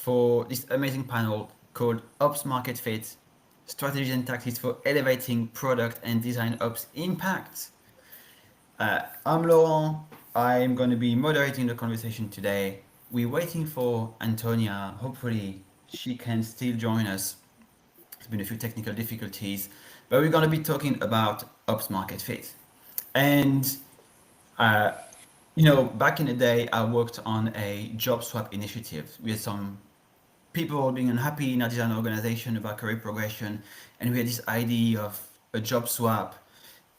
for this amazing panel called Ops Market Fit, Strategies and Tactics for Elevating Product and Design Ops Impact. I'm Laurent. I'm going to be moderating the conversation today. We're waiting for Antonia. Hopefully, she can still join us. There's been a few technical difficulties, but we're going to be talking about Ops Market Fit. And uh, back in the day, I worked on a job swap initiative with some people being unhappy in our design organization about career progression, and we had this idea of a job swap.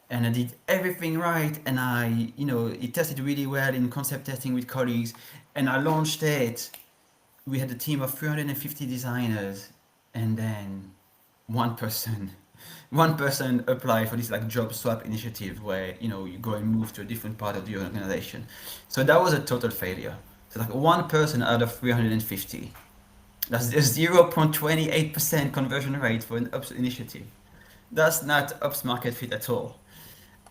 And I did everything right, and it tested really well in concept testing with colleagues, and I launched it. We had a team of 350 designers, and then one person one person applied for this like job swap initiative where you go and move to a different part of the organization. So that was a total failure. So like one person out of 350. That's a 0.28% conversion rate for an ops initiative. That's not ops market fit at all.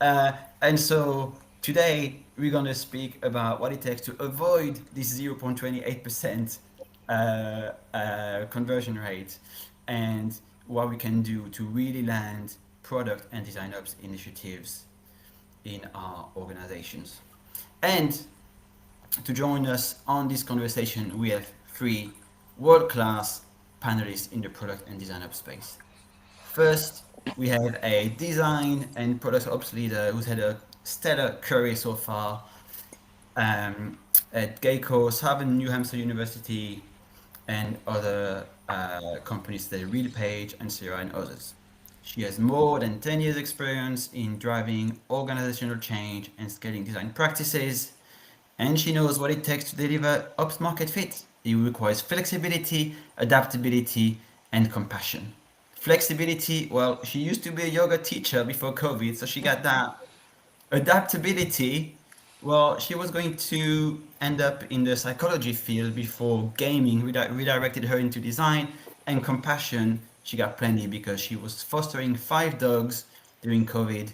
And so today we're going to speak about what it takes to avoid this 0.28% conversion rate, and what we can do to really land product and design ops initiatives in our organizations. And to join us on this conversation, we have three world-class panelists in the product and design ops space. First, we have a design and product ops leader who's had a stellar career so far at Geico, Southern New Hampshire University, and other companies that RealPage and Sierra and others. She has more than 10 years experience in driving organizational change and scaling design practices, and she knows what it takes to deliver ops market fit. It requires flexibility, adaptability, and compassion. Flexibility, well, she used to be a yoga teacher before COVID, so she got that. Adaptability, well, she was going to end up in the psychology field before gaming redirected her into design. And compassion, she got plenty because she was fostering 5 dogs during COVID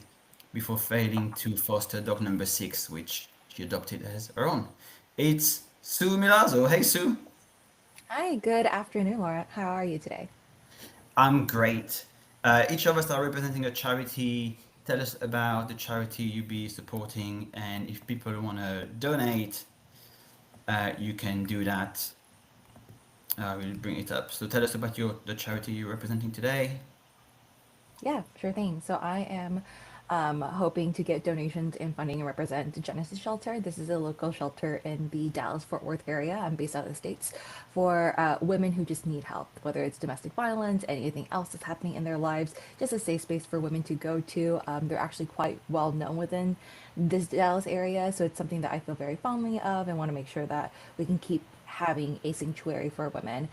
before failing to foster dog number 6, which she adopted as her own. It's Sue Milazzo. Hey, Sue. Hi, good afternoon, Laura. How are you today? I'm great. Each of us are representing a charity. Tell us about the charity you be supporting, and if people want to donate, you can do that. We'll bring it up. So tell us about the charity you're representing today. Yeah, sure thing. So I am hoping to get donations and funding and represent Genesis Shelter. This is a local shelter in the Dallas-Fort Worth area. I'm based out of the States for women who just need help, whether it's domestic violence, anything else that's happening in their lives, just a safe space for women to go to. They're actually quite well known within this Dallas area, so it's something that I feel very fondly of and want to make sure that we can keep having a sanctuary for women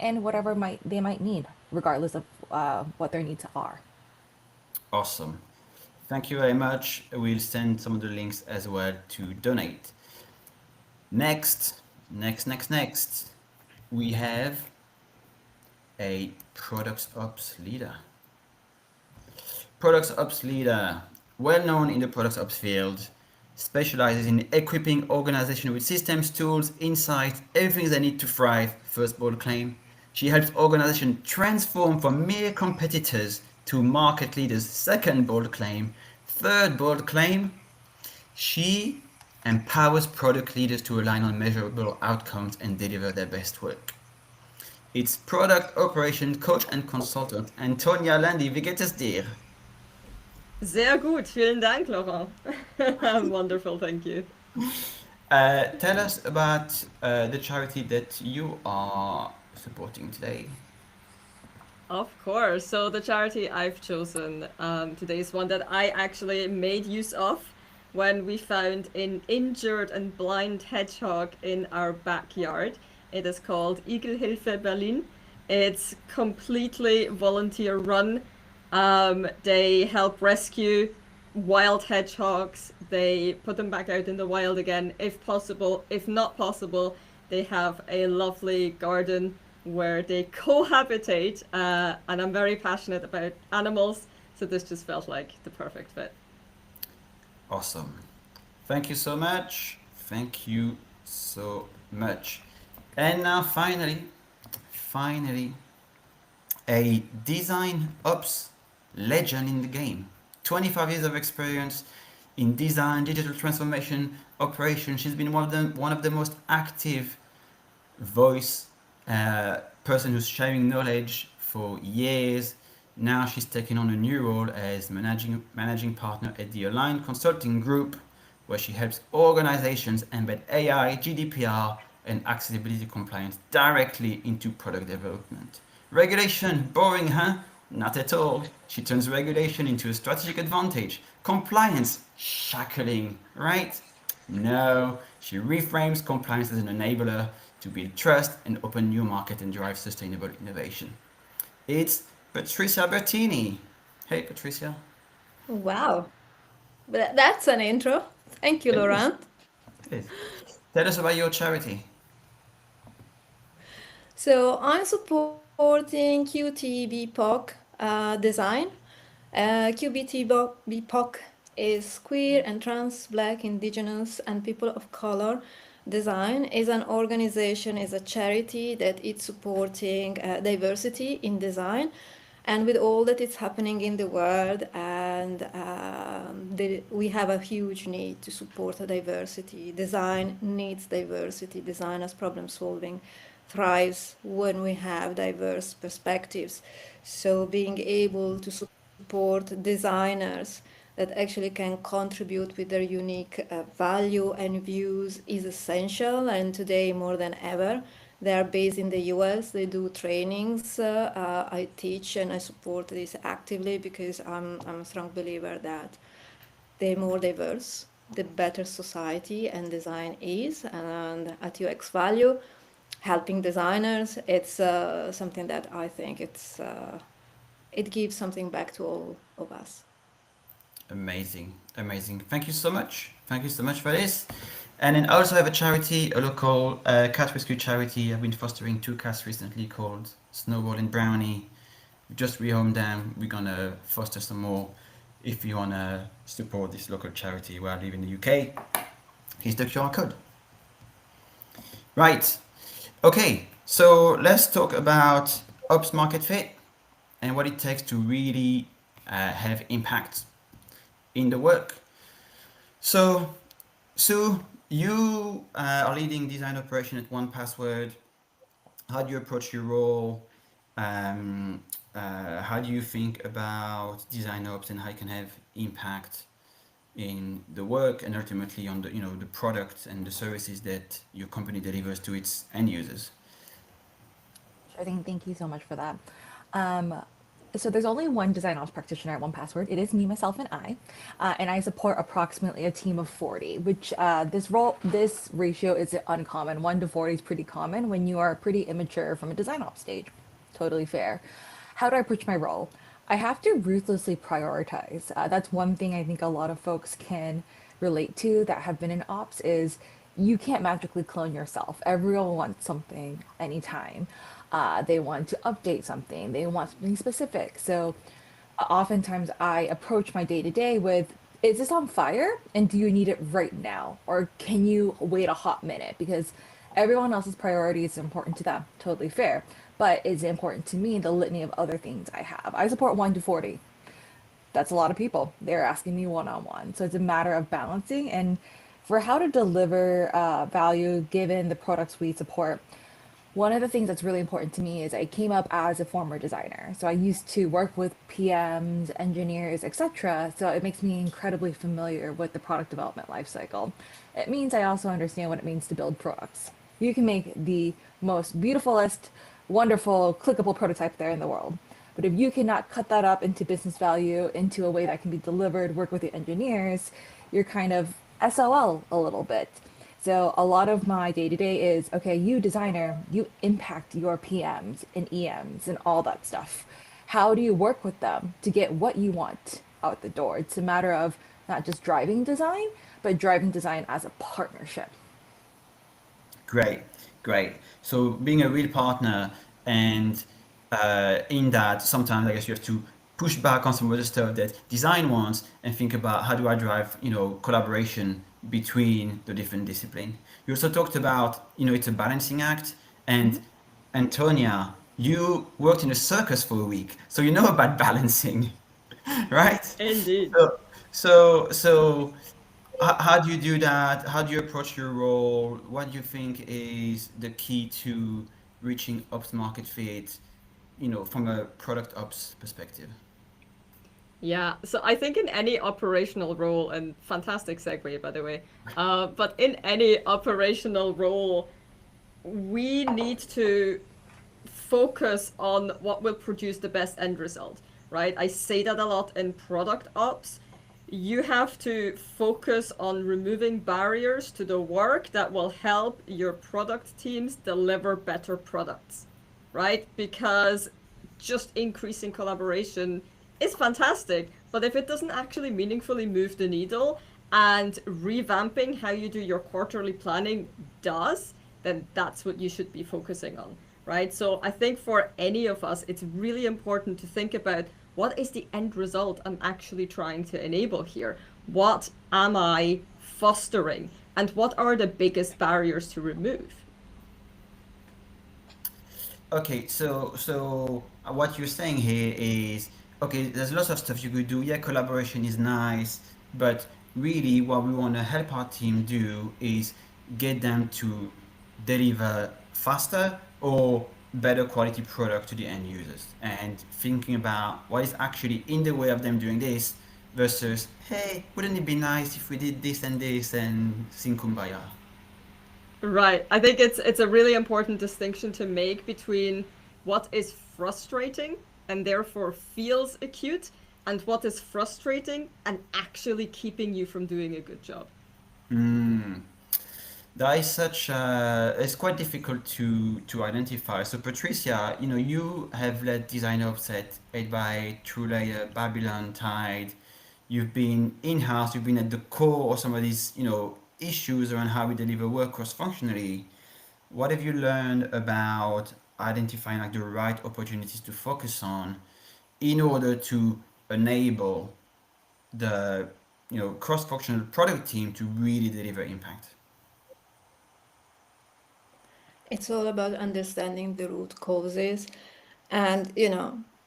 and whatever they might need, regardless of what their needs are. Awesome. Thank you very much. We'll send some of the links as well to donate. Next, we have a products ops leader. Products ops leader, well known in the products ops field, specializes in equipping organizations with systems, tools, insights, everything they need to thrive. First bold claim. She helps organizations transform from mere competitors to market leaders. Second bold claim. Third bold claim. She empowers product leaders to align on measurable outcomes and deliver their best work. It's product operations coach and consultant Antonia Landi. Wie geht es dir? Sehr gut, vielen Dank, Laurent. I'm wonderful, thank you. Tell us about the charity that you are supporting today. Of course. So the charity I've chosen today is one that I actually made use of when we found an injured and blind hedgehog in our backyard. It is called Igelhilfe Berlin. It's completely volunteer run. They help rescue wild hedgehogs. They put them back out in the wild again if possible. If not possible, they have a lovely garden where they cohabitate. And I'm very passionate about animals, so this just felt like the perfect fit. Awesome. Thank you so much. Thank you so much. And now finally, a design ops legend in the game. 25 years of experience in design, digital transformation, operation. She's been one of the most active voice person who's sharing knowledge for years. Now she's taken on a new role as managing partner at the Aligned Consulting Group, where she helps organizations embed AI, GDPR, and accessibility compliance directly into product development. Regulation, boring, huh? Not at all. She turns regulation into a strategic advantage. Compliance, shackling, right? No, she reframes compliance as an enabler to build trust and open new market and drive sustainable innovation. It's Patrizia Bertini. Hey, Patrizia. Wow, but that's an intro. Thank you, It is. Laurent. It is. Tell us about your charity. So I'm supporting QTBPOC design. QBTBPOC is queer and trans, black, indigenous, and people of color. Design is an organization, is a charity that is supporting diversity in design, and with all that is happening in the world, and we have a huge need to support diversity. Design needs diversity. Design as problem solving thrives when we have diverse perspectives. So being able to support designers that actually can contribute with their unique value and views is essential, and today more than ever. They are based in the US, they do trainings. I teach and I support this actively because I'm a strong believer that the more diverse, the better society and design is. And at UX Value, helping designers, it's something that I think it gives something back to all of us. Amazing, amazing. Thank you so much. Thank you so much for this. And then I also have a charity, a local cat rescue charity. I've been fostering two cats recently called Snowball and Brownie. We just rehomed them. We're gonna foster some more. If you wanna support this local charity where I live in the UK, here's the QR code. Right. Okay. So let's talk about ops market fit and what it takes to really have impact in the work. So, Sue, you are leading design operation at One Password. How do you approach your role? How do you think about design ops and how you can have impact in the work and ultimately on the the products and the services that your company delivers to its end users? Sure thing. Thank you so much for that. Um, so there's only one design ops practitioner at One Password. It is me, myself, and I support approximately a team of 40. Which this ratio is uncommon. 1 to 40 is pretty common when you are pretty immature from a design ops stage. Totally fair. How do I approach my role? I have to ruthlessly prioritize. That's one thing I think a lot of folks can relate to that have been in ops is you can't magically clone yourself. Everyone wants something anytime. They want to update something. They want something specific. So oftentimes I approach my day to day with, is this on fire? And do you need it right now? Or can you wait a hot minute? Because everyone else's priority is important to them. Totally fair. But it's important to me, the litany of other things I have. I support 1 to 40. That's a lot of people. They're asking me one on one. So it's a matter of balancing. And for how to deliver value given the products we support, one of the things that's really important to me is I came up as a former designer. So I used to work with PMs, engineers, etc. So it makes me incredibly familiar with the product development lifecycle. It means I also understand what it means to build products. You can make the most beautifulest, wonderful, clickable prototype there in the world. But if you cannot cut that up into business value, into a way that can be delivered, work with the engineers, you're kind of SOL a little bit. So a lot of my day to day is, okay, you designer, you impact your PMs and EMs and all that stuff. How do you work with them to get what you want out the door? It's a matter of not just driving design, but driving design as a partnership. Great, great. So being a real partner and in that, sometimes I guess you have to push back on some of the stuff that design wants and think about how do I drive, collaboration between the different discipline. You also talked about, it's a balancing act And Mhm. Antonia, you worked in a circus for a week, so you know about balancing, right? Indeed. So, so how do you do that? How do you approach your role? What do you think is the key to reaching ops market fit, from a product ops perspective? Yeah, so I think in any operational role, and fantastic segue by the way, but in any operational role, we need to focus on what will produce the best end result, right? I say that a lot in product ops. You have to focus on removing barriers to the work that will help your product teams deliver better products, right? Because just increasing collaboration is fantastic, but if it doesn't actually meaningfully move the needle and revamping how you do your quarterly planning does, then that's what you should be focusing on, right? So I think for any of us, it's really important to think about what is the end result I'm actually trying to enable here? What am I fostering? And what are the biggest barriers to remove? Okay, so what you're saying here is, okay, there's lots of stuff you could do. Yeah, collaboration is nice, but really what we want to help our team do is get them to deliver faster or better quality product to the end users, and thinking about what is actually in the way of them doing this versus, hey, wouldn't it be nice if we did this and this and sing kumbaya? Right. I think it's a really important distinction to make between what is frustrating and therefore feels acute and what is frustrating and actually keeping you from doing a good job. Mm. That is such it's quite difficult to identify. So Patricia, you have led design ops at 8x8, TrueLayer, Babylon, Tide. You've been in-house, you've been at the core of some of these, issues around how we deliver work cross-functionally. What have you learned about identifying like the right opportunities to focus on in order to enable the, cross-functional product team to really deliver impact? It's all about understanding the root causes. And,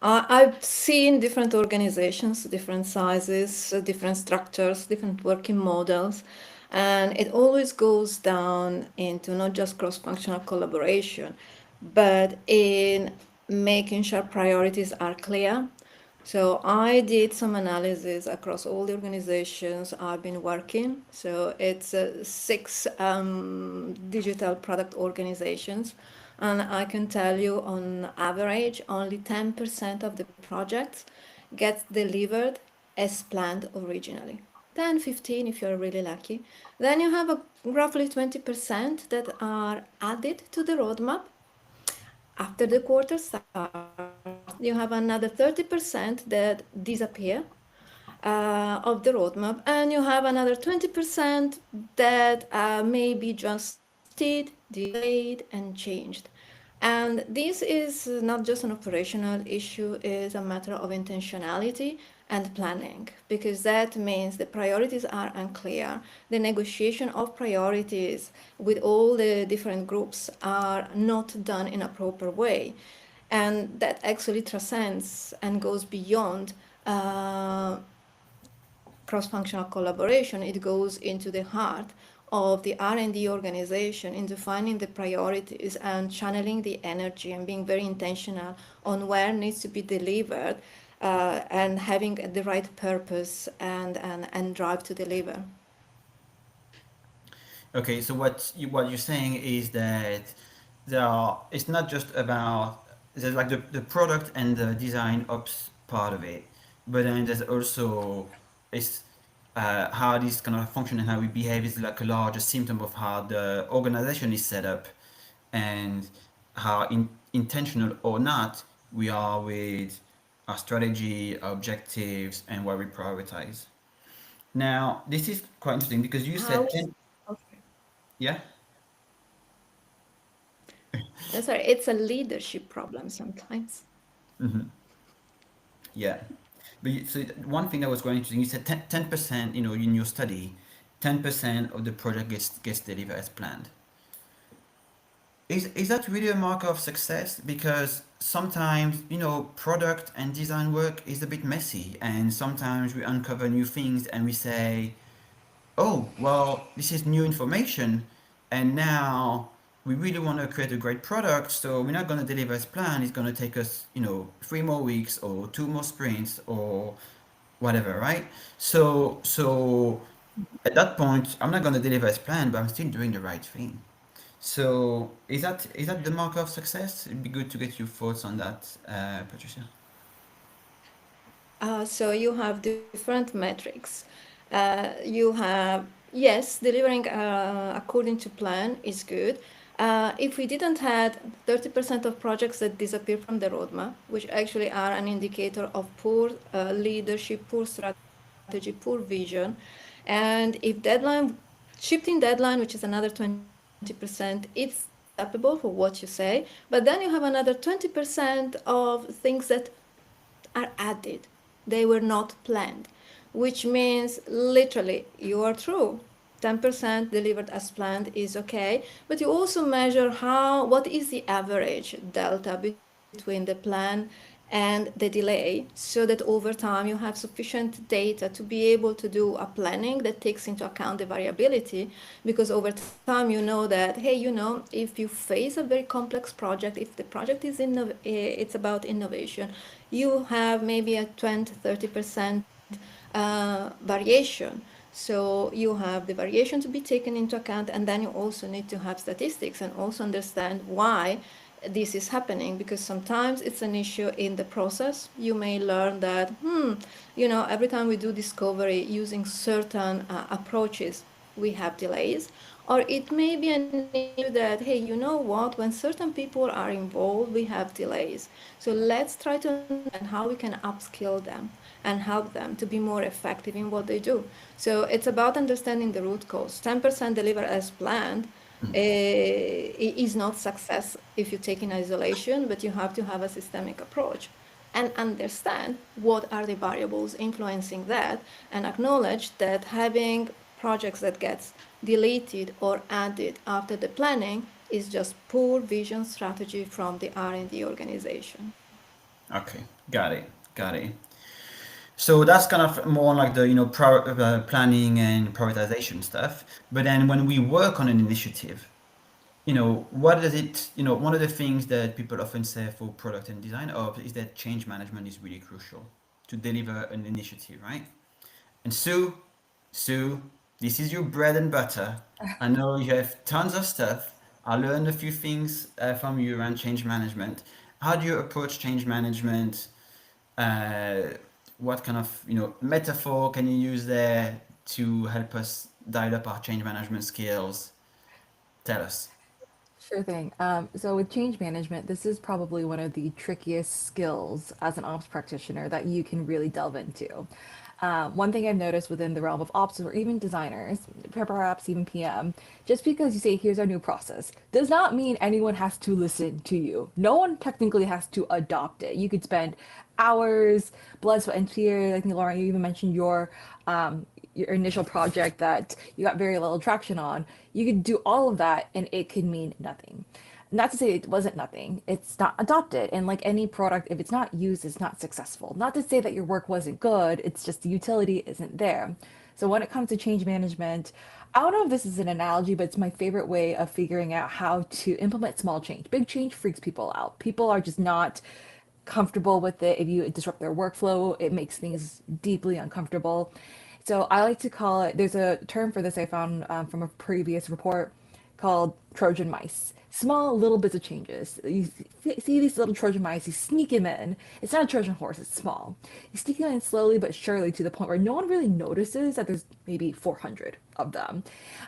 I've seen different organizations, different sizes, different structures, different working models. And it always goes down into not just cross functional collaboration, but in making sure priorities are clear. So I did some analysis across all the organizations I've been working. So it's six digital product organizations. And I can tell you on average, only 10% of the projects gets delivered as planned originally. 10, 15 if you're really lucky. Then you have roughly 20% that are added to the roadmap after the quarter starts. You have another 30% that disappear of the roadmap, and you have another 20% that may be just stayed, delayed, and changed. And this is not just an operational issue, it's a matter of intentionality and planning, because that means the priorities are unclear. The negotiation of priorities with all the different groups are not done in a proper way. And that actually transcends and goes beyond uh, cross-functional collaboration. It goes into the heart of the R&D organization in defining the priorities and channeling the energy and being very intentional on where needs to be delivered, and having the right purpose and drive to deliver. Okay, so what you're saying is that it's not just about, there's like the product and the design ops part of it, but then there's also, it's how this kind of function and how we behave is like a larger symptom of how the organization is set up, and how intentional or not we are with our strategy, our objectives, and what we prioritize. Now, this is quite interesting because you How? said 10, Okay. yeah? That's right. It's a leadership problem sometimes. Mhm. Yeah. But so one thing that was quite interesting, you said 10%, in your study, 10% of the project gets delivered as planned. is that really a marker of success? Because sometimes, product and design work is a bit messy, and sometimes we uncover new things and we say, oh, well, this is new information, and now we really want to create a great product, so we're not going to deliver as planned. It's going to take us, 3 more weeks or 2 more sprints or whatever, right? So at that point, I'm not going to deliver as planned, but I'm still doing the right thing. So is that the marker of success? It'd be good to get your thoughts on that, Patricia. So you have different metrics. You have, yes, delivering according to plan is good. If we didn't had 30% of projects that disappear from the roadmap, which actually are an indicator of poor leadership, poor strategy, poor vision, and if deadline, shifting deadline, which is another 20%, it's acceptable for what you say, but then you have another 20% of things that are added. They were not planned, which means literally you are true. 10% delivered as planned is okay, but you also measure what is the average delta between the plan and the delay, so that over time you have sufficient data to be able to do a planning that takes into account the variability, because over time you know that, hey, if you face a very complex project, if the project is it's about innovation, you have maybe a 20 30% variation. So you have the variation to be taken into account, and then you also need to have statistics and also understand why this is happening, because sometimes it's an issue in the process. You may learn that, every time we do discovery using certain approaches, we have delays. Or it may be an issue that, hey, you know what, when certain people are involved, we have delays. So let's try to understand how we can upskill them and help them to be more effective in what they do. So it's about understanding the root cause. 10% deliver as planned is not success if you take in isolation, but you have to have a systemic approach and understand what are the variables influencing that, and acknowledge that having projects that gets deleted or added after the planning is just poor vision strategy from the R&D organization. Okay, got it, got it. So that's kind of more like the planning and prioritization stuff. But then when we work on an initiative, what does it, one of the things that people often say for product and design ops is that change management is really crucial to deliver an initiative, right? And Sue, this is your bread and butter. I know you have tons of stuff. I learned a few things from you around change management. How do you approach change management? Uh, what kind of metaphor can you use there to help us dial up our change management skills? Tell us. Sure thing. So with change management, this is probably one of the trickiest skills as an ops practitioner that you can really delve into. One thing I've noticed within the realm of ops or even designers, perhaps even PM, just because you say, here's our new process, does not mean anyone has to listen to you. No one technically has to adopt it. You could spend hours, blood, sweat, and tears. I think, Laurent, you even mentioned your initial project that you got very little traction on. You could do all of that and it could mean nothing. Not to say it wasn't nothing, it's not adopted. And like any product, if it's not used, it's not successful. Not to say that your work wasn't good, it's just the utility isn't there. So when it comes to change management, I don't know if this is an analogy, but it's my favorite way of figuring out how to implement small change. Big change freaks people out. People are just not comfortable with it. If you disrupt their workflow, it makes things deeply uncomfortable. So I like to call it, there's a term for this I found from a previous report called Trojan mice. Small little bits of changes. You see these little Trojan mice, you sneak them in. It's not a Trojan horse, it's small. You sneak them in slowly but surely to the point where no one really notices that there's maybe 400 of them.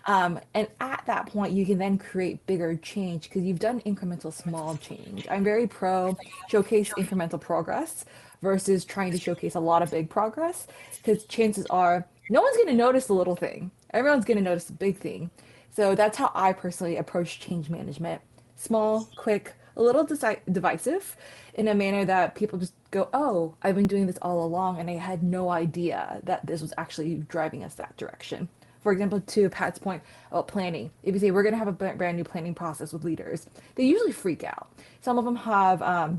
And at that point, you can then create bigger change because you've done incremental small change. I'm very pro showcase incremental progress versus trying to showcase a lot of big progress because chances are no one's going to notice the little thing. Everyone's going to notice the big thing. So that's how I personally approach change management. Small, quick, a little divisive in a manner that people just go, oh, I've been doing this all along and I had no idea that this was actually driving us that direction. For example, to Pat's point about planning, if you say we're going to have a brand new planning process with leaders, they usually freak out. Some of them have a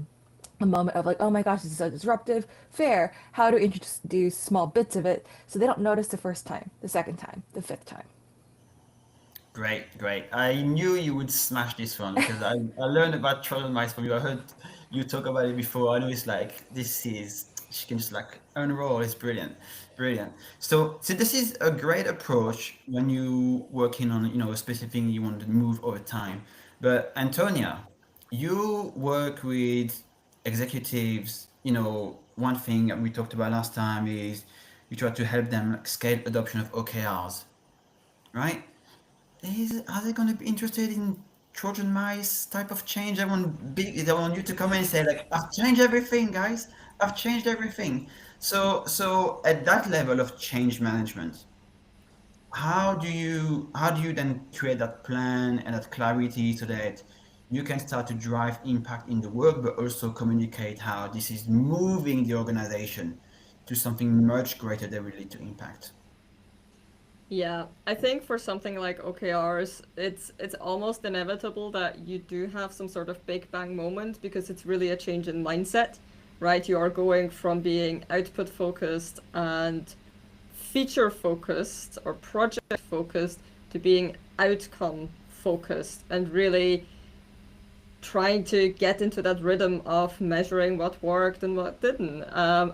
moment of like, oh my gosh, this is so disruptive. Fair. How to introduce small bits of it so they don't notice the first time, the second time, the fifth time. Great, great. I knew you would smash this one because I learned about Trojan Mice from you. I heard you talk about it before. I know it's like this is she can just like unroll. It's brilliant, brilliant. So this is a great approach when you working on a specific thing you want to move over time. But Antonia, you work with executives. One thing that we talked about last time is you try to help them like, scale adoption of OKRs, right? Are they going to be interested in Trojan mice type of change? They want you to come in and say like, I've changed everything, guys. I've changed everything. So at that level of change management, how do you then create that plan and that clarity so that you can start to drive impact in the work, but also communicate how this is moving the organization to something much greater that will lead to impact. Yeah, I think for something like OKRs, it's almost inevitable that you do have some sort of big bang moment because it's really a change in mindset, right? You are going from being output focused and feature focused or project focused to being outcome focused and really trying to get into that rhythm of measuring what worked and what didn't,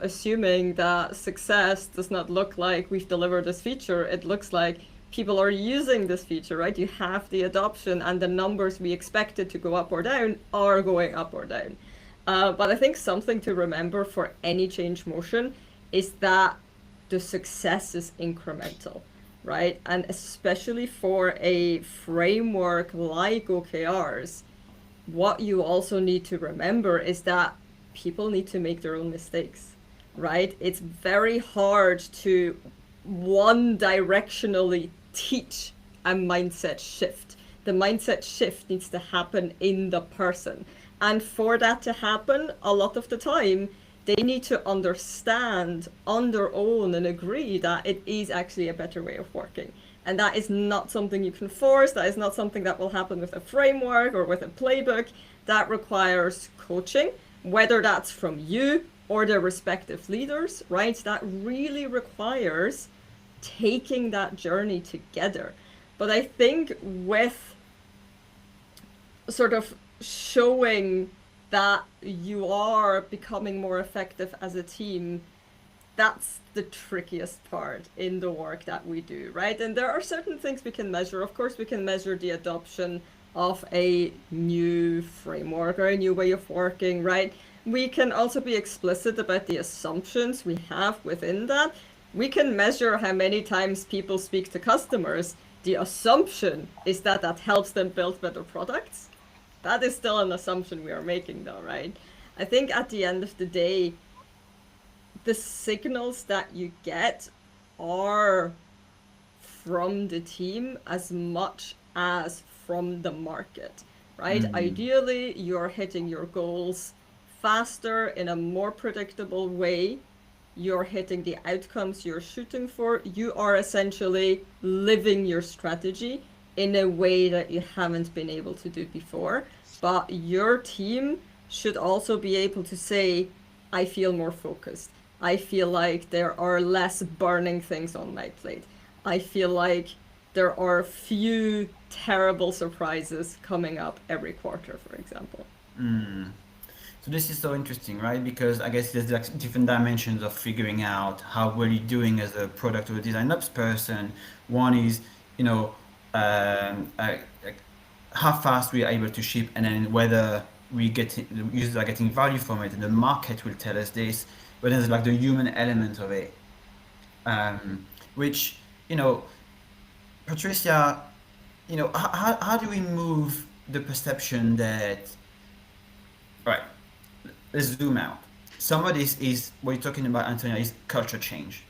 assuming that success does not look like we've delivered this feature. It looks like people are using this feature, right? You have the adoption and the numbers we expected to go up or down are going up or down. But I think something to remember for any change motion is that the success is incremental, right? And especially for a framework like OKRs, what you also need to remember is that people need to make their own mistakes, right? It's very hard to one directionally teach a mindset shift. The mindset shift needs to happen in the person. And for that to happen, a lot of the time, they need to understand on their own and agree that it is actually a better way of working. And that is not something you can force. That is not something that will happen with a framework or with a playbook. That requires coaching, whether that's from you or their respective leaders, right? That really requires taking that journey together. But I think with sort of showing that you are becoming more effective as a team, that's the trickiest part in the work that we do, right? And there are certain things we can measure. Of course, we can measure the adoption of a new framework or a new way of working, right? We can also be explicit about the assumptions we have within that. We can measure how many times people speak to customers. The assumption is that that helps them build better products. That is still an assumption we are making, though, right? I think at the end of the day, the signals that you get are from the team as much as from the market, right? Mm. Ideally, you're hitting your goals faster in a more predictable way. You're hitting the outcomes you're shooting for. You are essentially living your strategy in a way that you haven't been able to do before. But your team should also be able to say, I feel more focused. I feel like there are less burning things on my plate. I feel like there are few terrible surprises coming up every quarter, for example. Mm. So this is so interesting, right? Because I guess there's like different dimensions of figuring out how well you're doing as a product or design ops person. One is, you know, like how fast we are able to ship, and then whether the users are getting value from it, and the market will tell us this. But there's like the human element of it, which you know, Patricia, how do we move the perception that right? Let's zoom out. Some of this is what you're talking about, Antonia, is culture change,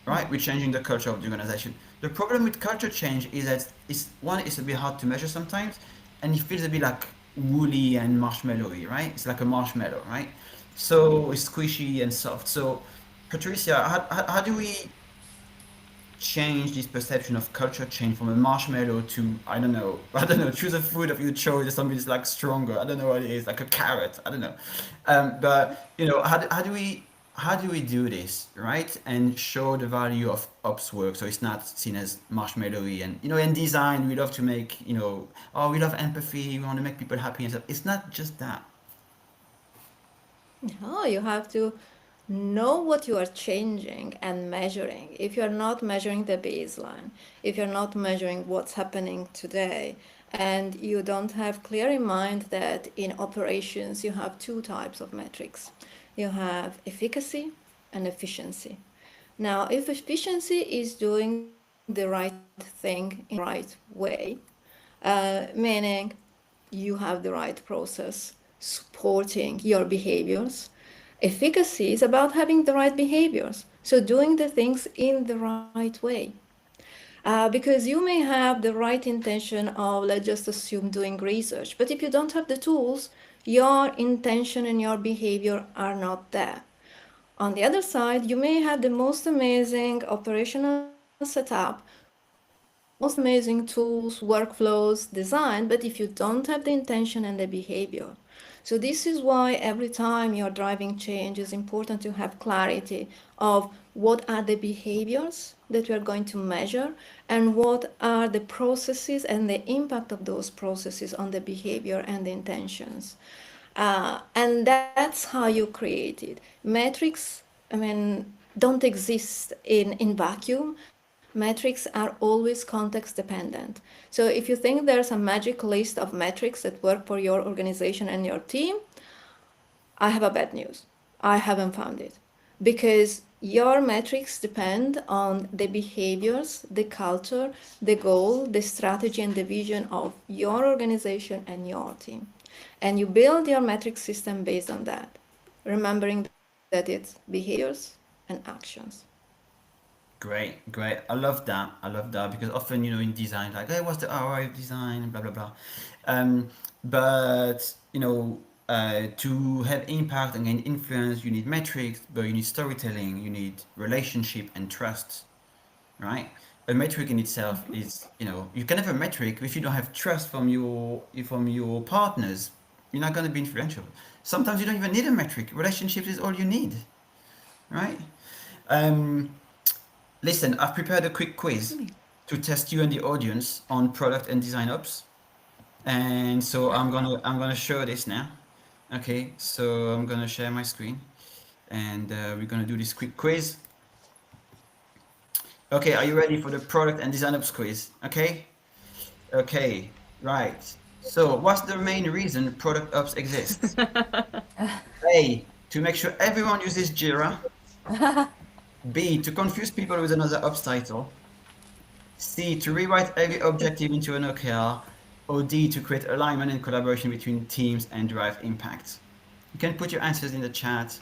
right? We're changing the culture of the organization. The problem with culture change is that it's a bit hard to measure sometimes, and it feels a bit like woolly and marshmallowy, right? It's like a marshmallow, right? So it's squishy and soft. So, Patricia, how do we change this perception of culture change from a marshmallow to I don't know, choose a food of your choice or something that's like stronger. I don't know what it is, like a carrot. I don't know, but how do we do this, right? And show the value of ops work so it's not seen as marshmallowy. And in design we love to make, oh, we love empathy, we want to make people happy and stuff. It's not just that. No, you have to know what you are changing and measuring. If you're not measuring the baseline, if you're not measuring what's happening today, and you don't have clear in mind that in operations you have two types of metrics. You have efficacy and efficiency. Now, if efficiency is doing the right thing in the right way, meaning you have the right process supporting your behaviors. Efficacy is about having the right behaviors, so doing the things in the right way. Because you may have the right intention of, let's just assume, doing research, but if you don't have the tools, your intention and your behavior are not there. On the other side, you may have the most amazing operational setup with the most amazing tools, workflows, design, but if you don't have the intention and the behavior. So this is why every time you're driving change, it's important to have clarity of what are the behaviors that we are going to measure and what are the processes and the impact of those processes on the behavior and the intentions. And that's how you create it. Metrics, I mean, don't exist in vacuum. Metrics are always context dependent. So if you think there's a magic list of metrics that work for your organization and your team, I have a bad news. I haven't found it. Because your metrics depend on the behaviors, the culture, the goal, the strategy, and the vision of your organization and your team. And you build your metric system based on that, remembering that it's behaviors and actions. Great, great. I love that. I love that because often, in design, like, hey, what's the ROI of design, blah blah blah. But to have impact and gain influence, you need metrics, but you need storytelling, you need relationship and trust, right? A metric in itself is, you can have a metric if you don't have trust from your partners, you're not going to be influential. Sometimes you don't even need a metric. Relationships is all you need, right? Um, Listen, I've prepared a quick quiz to test you and the audience on product and design ops. And so I'm gonna show this now. Okay, so I'm gonna share my screen and we're gonna do this quick quiz. Okay, are you ready for the product and design ops quiz? Okay? Okay, right. So what's the main reason product ops exists? A, to make sure everyone uses Jira. B, to confuse people with another ops title. C, to rewrite every objective into an OKR. Or D, to create alignment and collaboration between teams and drive impact. You can put your answers in the chat.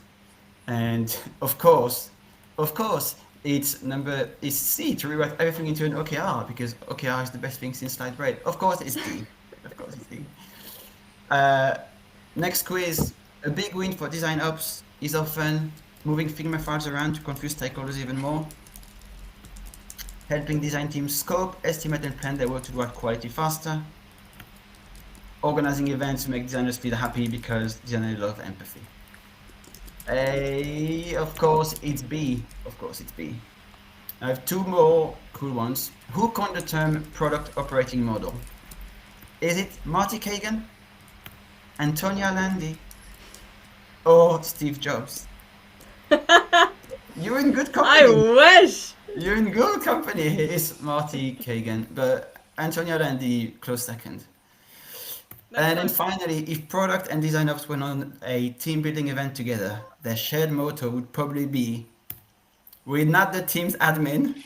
And of course, it's C, to rewrite everything into an OKR, because OKR is the best thing since sliced bread. Of course it's D. Of course it's D. Next quiz. A big win for design ops is often moving Figma files around to confuse stakeholders even more, helping design teams scope, estimate, and plan their work to drive quality faster, organizing events to make designers feel happy because designers love empathy. Of course, it's B. Of course, it's B. I have two more cool ones. Who coined the term product operating model? Is it Marty Kagan, Antonia Landi, or Steve Jobs? You're in good I company. wish! You're in good company. It's Marty Kagan, but Antonia Landi close second. That's And then fine. finally, if product and design ops went on a team building event together, their shared motto would probably be, we're not the team's admin.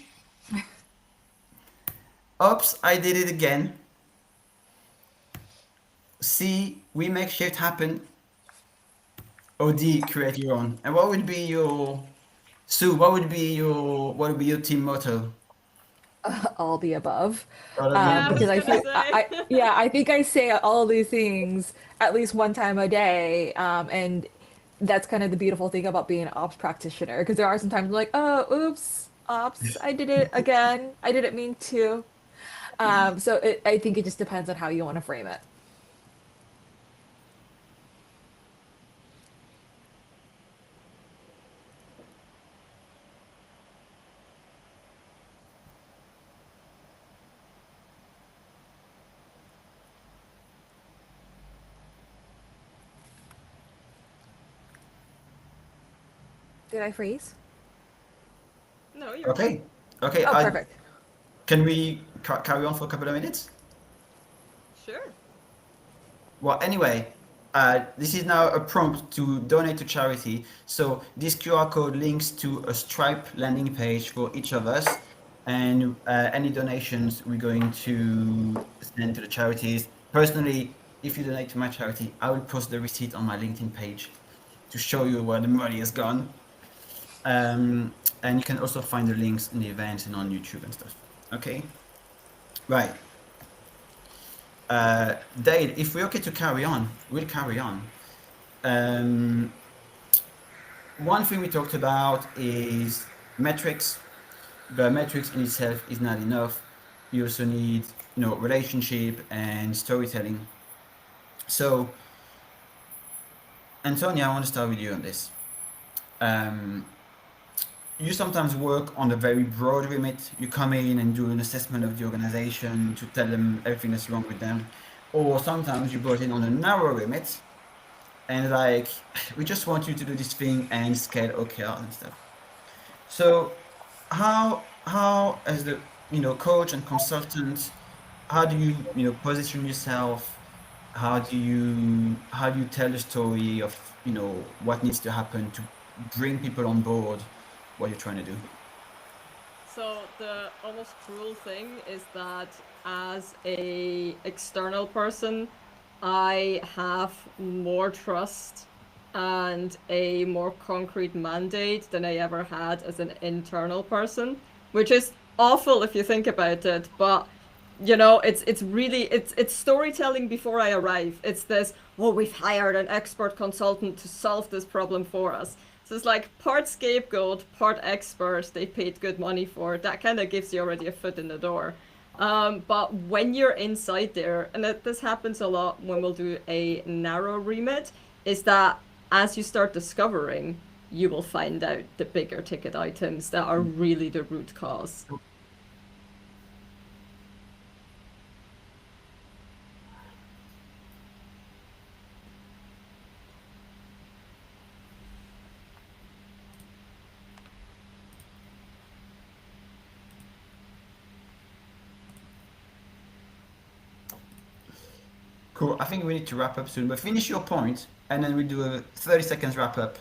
Ops, I did it again. C, we make shit happen. Or D, create your own. And what would be your Sue? What would be your team motto? All the above. All of the Yeah, I Because was above. I gonna feel, say. yeah, I think I say all these things at least one time a day. And that's kind of the beautiful thing about being an ops practitioner. Because there are some times I'm like, oh, oops, Ops. I did it again. I didn't mean to. I think it just depends on how you want to frame it. Did I freeze? No, you're fine. Okay. Okay. Oh, perfect. Can we carry on for a couple of minutes? Sure. Well, anyway, this is now a prompt to donate to charity. So this QR code links to a Stripe landing page for each of us, and any donations we're going to send to the charities. Personally, if you donate to my charity, I will post the receipt on my LinkedIn page to show you where the money has gone. And you can also find the links in the events and on YouTube and stuff. Okay, right. Dave, if we're okay to carry on, we'll carry on. Um, One thing we talked about is metrics, but metrics in itself is not enough. You also need, relationship and storytelling. So, Antonia, I want to start with you on this. Um, you sometimes work on a very broad remit. You come in and do an assessment of the organization to tell them everything that's wrong with them. Or sometimes you brought in on a narrow remit and like, we just want you to do this thing and scale OKR and stuff. So how as the coach and consultant, how do you position yourself? How do you tell the story of what needs to happen to bring people on board what you're trying to do? So the almost cruel thing is that as a external person, I have more trust and a more concrete mandate than I ever had as an internal person, which is awful if you think about it, but it's really it's storytelling before I arrive. It's this, oh, we've hired an expert consultant to solve this problem for us. So it's like part scapegoat, part expert, they paid good money for. That kind of gives you already a foot in the door. But when you're inside there, and this happens a lot when we'll do a narrow remit, is that as you start discovering, you will find out the bigger ticket items that are really the root cause. Cool. I think we need to wrap up soon, but finish your point, and then we do a 30 seconds wrap up,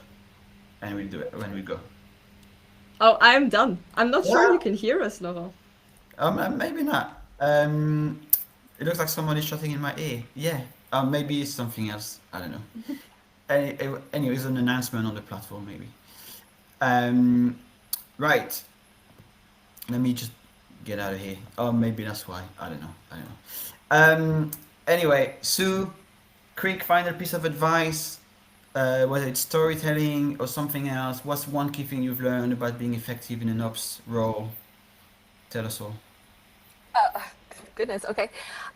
and we do it when we go. Oh, I'm done. I'm not sure Yeah. you can hear us, Laurent. Maybe not. It looks like someone is shouting in my ear. Yeah. Maybe it's something else. I don't know. Anyway, it's an announcement on the platform, maybe. Um, right. Let me just get out of here. Oh, maybe that's why. I don't know. I don't know. Anyway, Sue, quick final piece of advice, whether it's storytelling or something else. What's one key thing you've learned about being effective in an ops role? Tell us all. Goodness. Okay.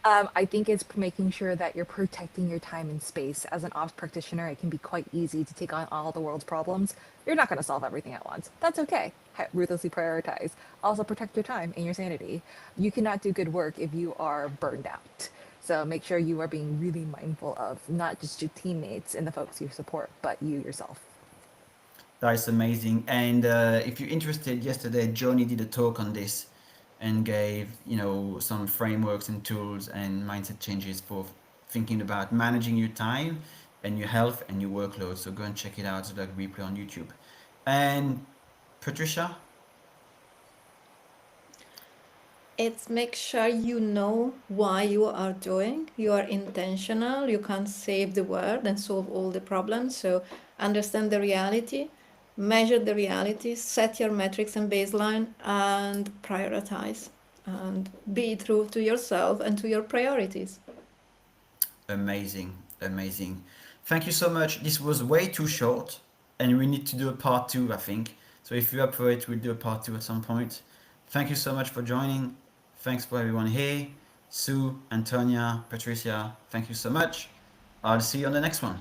I think it's making sure that you're protecting your time and space. As an ops practitioner, it can be quite easy to take on all the world's problems. You're not going to solve everything at once. That's okay. Ruthlessly prioritize. Also, protect your time and your sanity. You cannot do good work if you are burned out. So make sure you are being really mindful of not just your teammates and the folks you support, but you yourself. That is amazing. And if you're interested, yesterday Joni did a talk on this and gave some frameworks and tools and mindset changes for thinking about managing your time and your health and your workload. So go and check it out. It's like replay on YouTube. And Patricia, It's make sure you know why you are doing. You are intentional. You can't save the world and solve all the problems. So understand the reality, measure the reality, set your metrics and baseline, and prioritize. And be true to yourself and to your priorities. amazing, amazing. Thank you so much. This was way too short, and we need to do a part two, I think. So if you're up for it, we'll do a part two at some point. Thank you so much for joining. Thanks for everyone here. Sue, Antonia, Patrizia, thank you so much. I'll see you on the next one.